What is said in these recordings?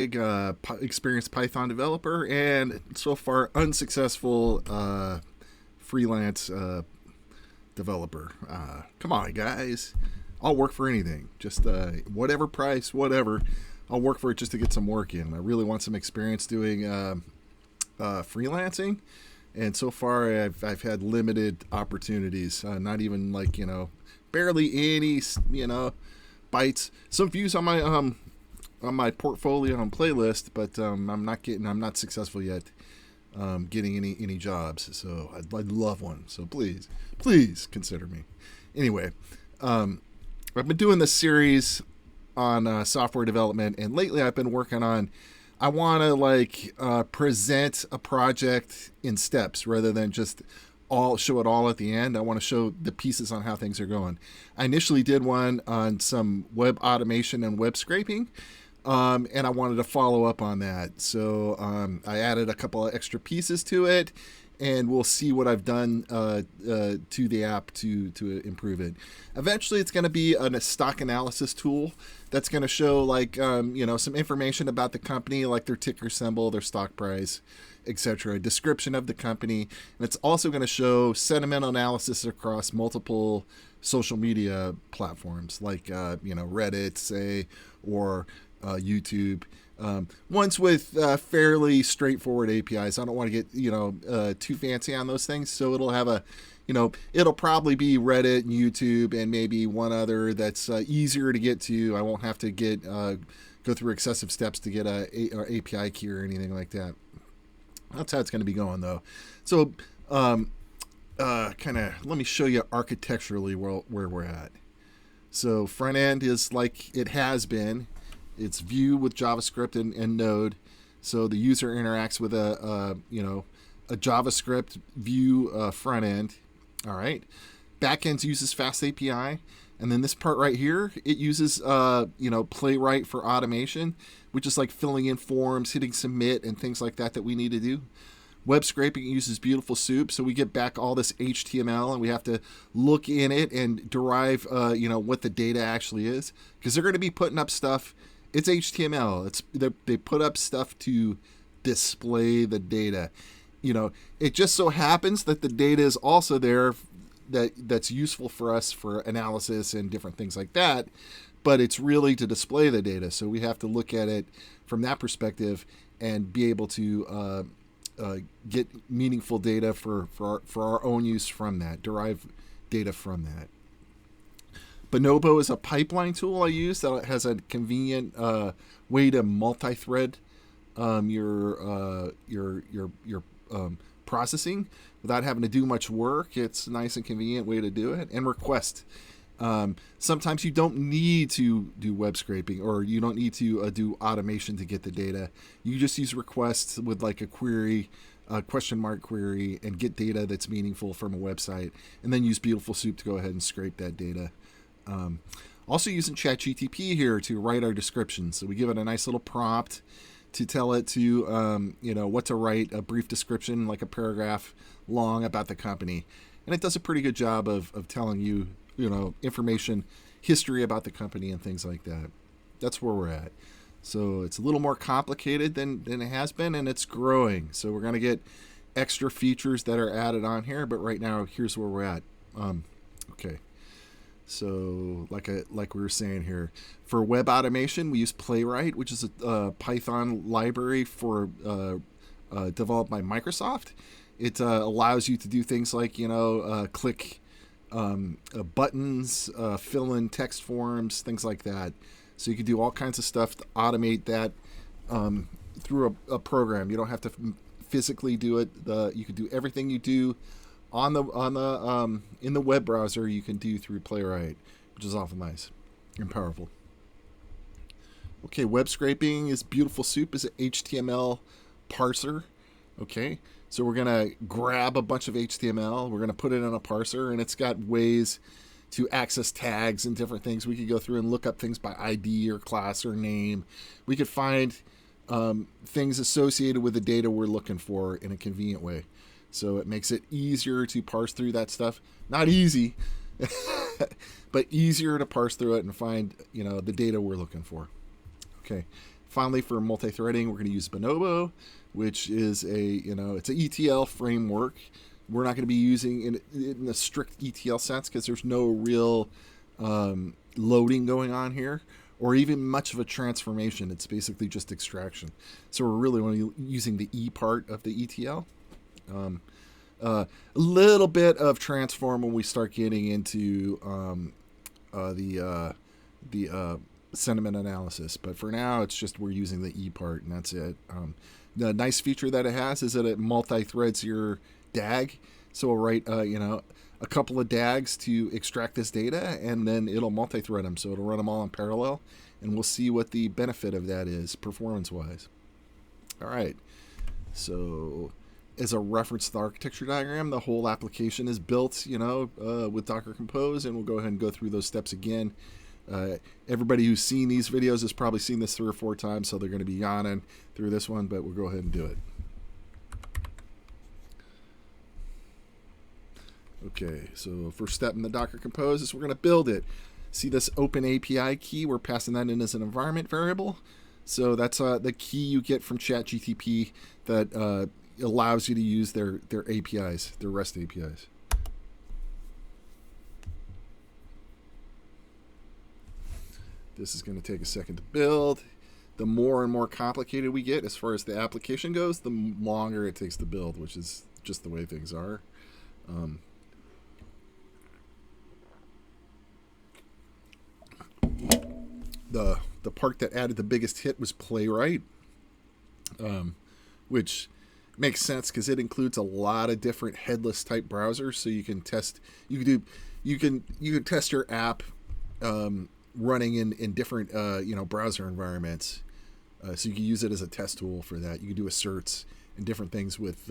experienced Python developer and so far unsuccessful freelance developer. Come on, guys. I'll work for anything. Just whatever price, whatever. I'll work for it just to get some work in. I really want some experience doing freelancing. And so far, I've had limited opportunities. Not even like, barely any, bites. Some views on my portfolio and playlist, but I'm not successful yet getting any jobs. So I'd love one. So please consider me. Anyway, I've been doing this series on software development, and lately I've been working on. I want to present a project in steps rather than just all show it all at the end. I want to show the pieces on how things are going. I initially did one on some web automation and web scraping, and I wanted to follow up on that. So I added a couple of extra pieces to it, and we'll see what I've done to the app to improve it. Eventually, it's going to be a stock analysis tool that's going to show some information about the company, like their ticker symbol, their stock price, etc. A description of the company, and it's also going to show sentimental analysis across multiple social media platforms, like Reddit, say, or YouTube. Ones with fairly straightforward APIs. I don't want to get too fancy on those things, so it'll have it'll probably be Reddit and YouTube and maybe one other that's easier to get to. I won't have to go through excessive steps to get a API key or anything like that. That's how it's going to be going, though. So, let me show you architecturally where we're at. So, front end is like it has been. It's Vue with JavaScript and Node. So the user interacts with a JavaScript Vue front end. All right. Backends uses Fast API. And then this part right here, it uses Playwright for automation, which is like filling in forms, hitting submit, and things like that we need to do. Web scraping uses Beautiful Soup, so we get back all this HTML, and we have to look in it and derive what the data actually is, because they're going to be putting up stuff. It's HTML. They put up stuff to display the data. It just so happens that the data is also there that's useful for us for analysis and different things like that, but it's really to display the data. So we have to look at it from that perspective and be able to get meaningful data for our own use from that, derive data from that. Bonobo is a pipeline tool I use that has a convenient way to multi-thread your processing without having to do much work. It's a nice and convenient way to do it. And request. Sometimes you don't need to do web scraping, or you don't need to do automation to get the data. You just use requests with like a query, question mark query, and get data that's meaningful from a website, and then use Beautiful Soup to go ahead and scrape that data. Also using ChatGPT here to write our descriptions. So we give it a nice little prompt to tell it to, what to write, a brief description, like a paragraph long about the company. And it does a pretty good job of telling you, information, history about the company and things like that. That's where we're at. So it's a little more complicated than it has been, and it's growing. So we're going to get extra features that are added on here, but right now, here's where we're at. Okay. So like we were saying here, for web automation, we use Playwright, which is a Python library developed by Microsoft. It allows you to do things like, click buttons, fill in text forms, things like that. So you can do all kinds of stuff to automate that through a program. You don't have to physically do it. You can do everything you do in the web browser. You can do through Playwright, which is awful nice and powerful. Okay, web scraping is Beautiful Soup is an HTML parser. Okay, so we're gonna grab a bunch of HTML, we're gonna put it in a parser, and it's got ways to access tags and different things. We could go through and look up things by ID or class or name. We could find things associated with the data we're looking for in a convenient way. So it makes it easier to parse through that stuff. Not easy, but easier to parse through it and find, the data we're looking for. Okay. Finally, for multi-threading, we're going to use Bonobo, which is it's an ETL framework. We're not going to be using in a strict ETL sense because there's no real loading going on here, or even much of a transformation. It's basically just extraction. So we're really only using the E part of the ETL. A little bit of transform when we start getting into the sentiment analysis, but for now it's just we're using the E part, and that's it. The nice feature that it has is that it multi-threads your DAG, so we'll write a couple of DAGs to extract this data, and then it'll multi-thread them, so it'll run them all in parallel, and we'll see what the benefit of that is performance-wise. All right, so as a reference to the architecture diagram, the whole application is built with Docker Compose, and we'll go ahead and go through those steps again. Everybody who's seen these videos has probably seen this 3 or 4 times, so they're going to be yawning through this one, but we'll go ahead and do it. Okay, so first step in the Docker Compose is we're going to build it. See this open API key? We're passing that in as an environment variable. So that's the key you get from ChatGPT that allows you to use their APIs, their REST APIs. This is going to take a second to build. The more and more complicated we get as far as the application goes, the longer it takes to build, which is just the way things are. The part that added the biggest hit was Playwright, which makes sense because it includes a lot of different headless type browsers, so you can test. You can test your app running in different browser environments. So you can use it as a test tool for that. You can do asserts and different things with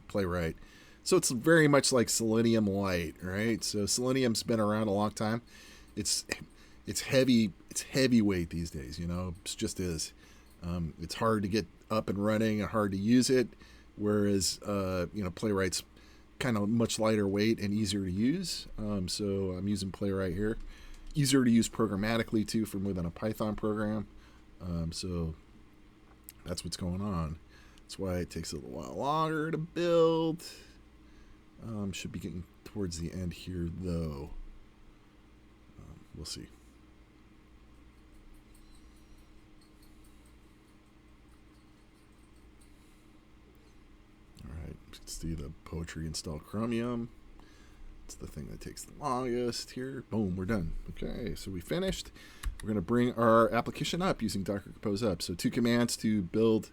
Playwright. So it's very much like Selenium Lite, right? So Selenium's been around a long time. It's heavyweight these days, it just is. It's hard to get up and running and hard to use it, whereas Playwright's kind of much lighter weight and easier to use. So I'm using Playwright here. Easier to use programmatically too from within a Python program. So that's what's going on. That's why it takes a little while longer to build. Should be getting towards the end here though. We'll see. All right, let's do the poetry install Chromium. It's the thing that takes the longest here. Boom, we're done. Okay, so we finished. We're going to bring our application up using Docker Compose up. So 2 commands to build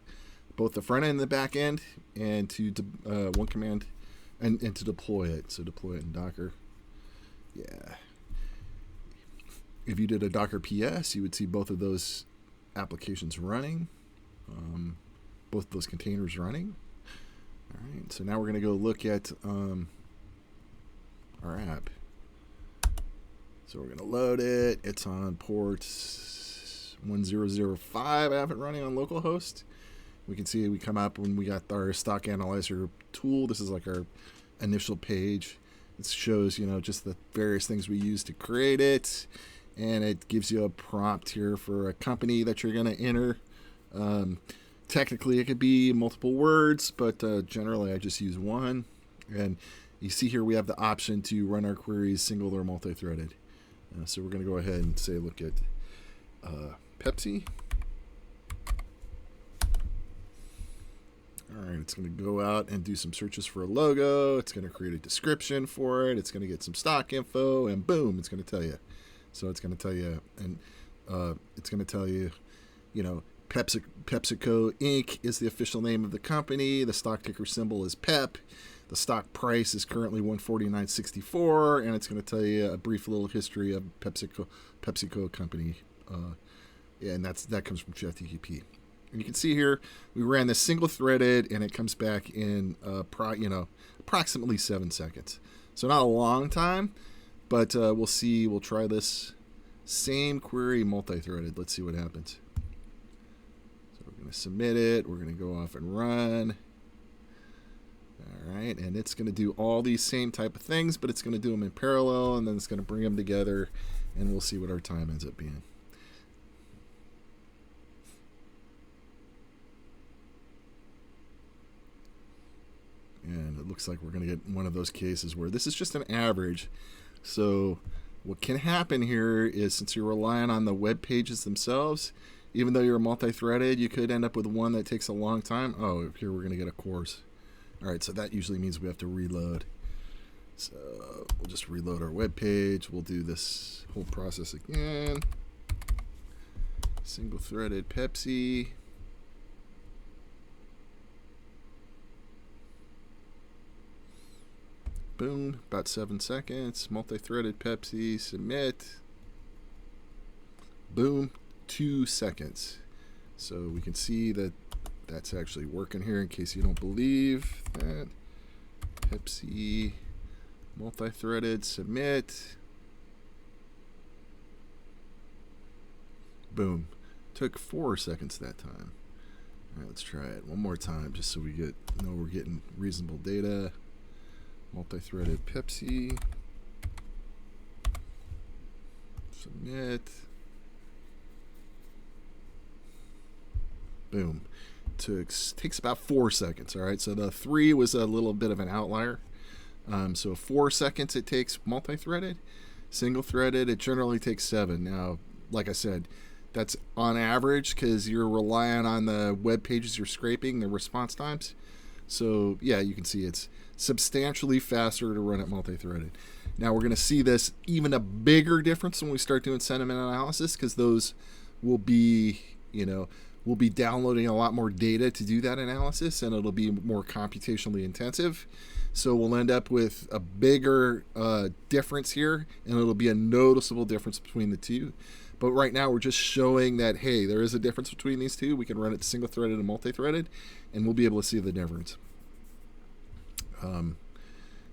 both the front end and the back end, and to 1 command and to deploy it. So deploy it in Docker. Yeah. If you did a Docker PS, you would see both of those applications running, both those containers running. All right, so now we're going to go look at our app. So we're going to load it. It's on port 1005. I have it running on localhost. We can see we come up when we got our stock analyzer tool. This is like our initial page. It shows, just the various things we use to create it. And it gives you a prompt here for a company that you're going to enter. Technically, it could be multiple words, but generally I just use one. And you see here we have the option to run our queries single or multi-threaded. So we're going to go ahead and say, look at Pepsi. All right, it's going to go out and do some searches for a logo. It's going to create a description for it. It's going to get some stock info, and boom, it's going to tell you. So it's going to tell you, and it's going to tell you, PepsiCo Inc. is the official name of the company. The stock ticker symbol is PEP. The stock price is currently $149.64, and it's going to tell you a brief little history of PepsiCo company. And that comes from ChatGPT. And you can see here we ran this single threaded, and it comes back in approximately 7 seconds. So not a long time. But we'll see. We'll try this same query multi-threaded. Let's see what happens. So we're going to submit it. We're going to go off and run. All right. And it's going to do all these same type of things, but it's going to do them in parallel, and then it's going to bring them together, and we'll see what our time ends up being. looks like we're going to get one of those cases where this is just an average. So what can happen here is, since you're relying on the web pages themselves, even though you're multi-threaded, you could end up with one that takes a long time. Oh, here we're going to get a course. All right, so that usually means we have to reload. So we'll just reload our web page. We'll do this whole process again. Single-threaded Pepsi. Boom, about 7 seconds. Multi-threaded Pepsi, submit. Boom, 2 seconds. So we can see that that's actually working here, in case you don't believe that. Pepsi, multi-threaded, submit. Boom. Took 4 seconds that time. All right, let's try it one more time, just so we know we're getting reasonable data. Multi-threaded Pepsi. Submit. Boom. Takes about 4 seconds. All right, so the 3 was a little bit of an outlier. So 4 seconds it takes multi-threaded. Single-threaded, it generally takes 7. Now, like I said, that's on average because you're relying on the web pages you're scraping, the response times. So yeah, you can see it's substantially faster to run it multi-threaded. Now we're going to see this even a bigger difference when we start doing sentiment analysis, because those will be, we'll be downloading a lot more data to do that analysis, and it'll be more computationally intensive. So we'll end up with a bigger difference here, and it'll be a noticeable difference between the two. But right now we're just showing that, hey, there is a difference between these two. We can run it single-threaded and multi-threaded, and we'll be able to see the difference.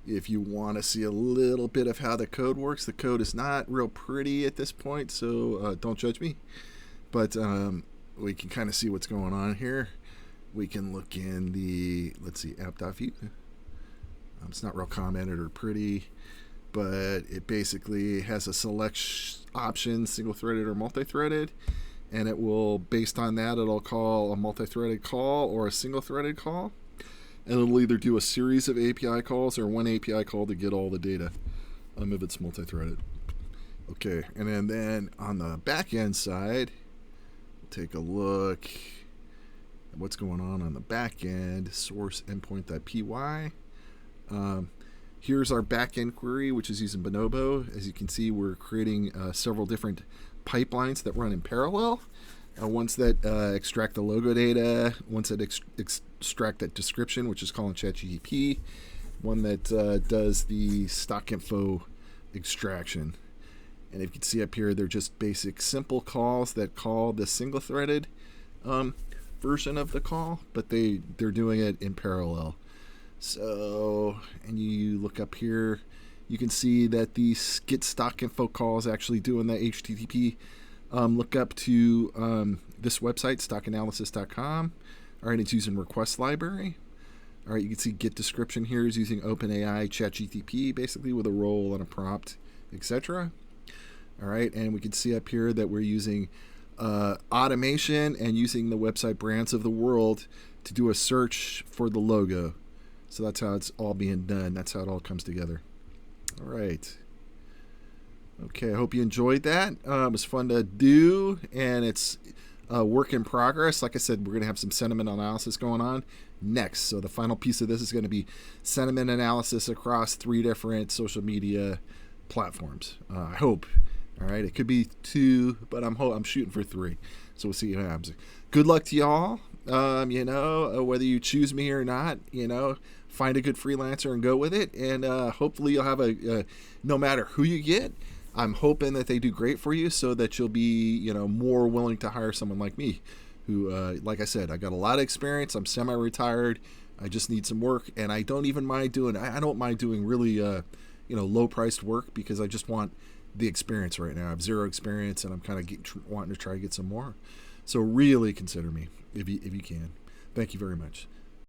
If you want to see a little bit of how the code works, the code is not real pretty at this point, so don't judge me. But we can kind of see what's going on here. We can look in the, let's see, app.view. It's not real commented or pretty, but it basically has a select option, single-threaded or multi-threaded, and it will, based on that, it'll call a multi-threaded call or a single-threaded call, and it'll either do a series of API calls or one API call to get all the data if it's multi-threaded. Okay, and then on the back-end side, we'll take a look at what's going on the back-end, source endpoint.py. Here's our backend query, which is using Bonobo. As you can see, we're creating several different pipelines that run in parallel. Ones that extract the logo data, ones that extract that description, which is calling ChatGPT, one that does the stock info extraction. And if you can see up here, they're just basic simple calls that call the single-threaded version of the call, but they're doing it in parallel. So, and you look up here, you can see that the get stock info call is actually doing the HTTP lookup to this website, stockanalysis.com. All right, it's using request library. All right, you can see get description here is using OpenAI ChatGPT, basically with a role and a prompt, etc. All right, and we can see up here that we're using automation and using the website Brands of the World to do a search for the logo. So that's how it's all being done. That's how it all comes together. All right. Okay, I hope you enjoyed that. It was fun to do, and it's a work in progress. Like I said, we're going to have some sentiment analysis going on next. So the final piece of this is going to be sentiment analysis across 3 different social media platforms. I hope. All right, it could be 2, but I'm shooting for 3. So we'll see what happens. Good luck to y'all. Whether you choose me or not, find a good freelancer and go with it. And hopefully you'll have no matter who you get, I'm hoping that they do great for you so that you'll be, more willing to hire someone like me who, like I said, I got a lot of experience. I'm semi-retired. I just need some work, and I don't even mind doing, I don't mind doing really, low-priced work because I just want the experience right now. I have 0 experience, and I'm kind of wanting to try to get some more. So really consider me if you can. Thank you very much.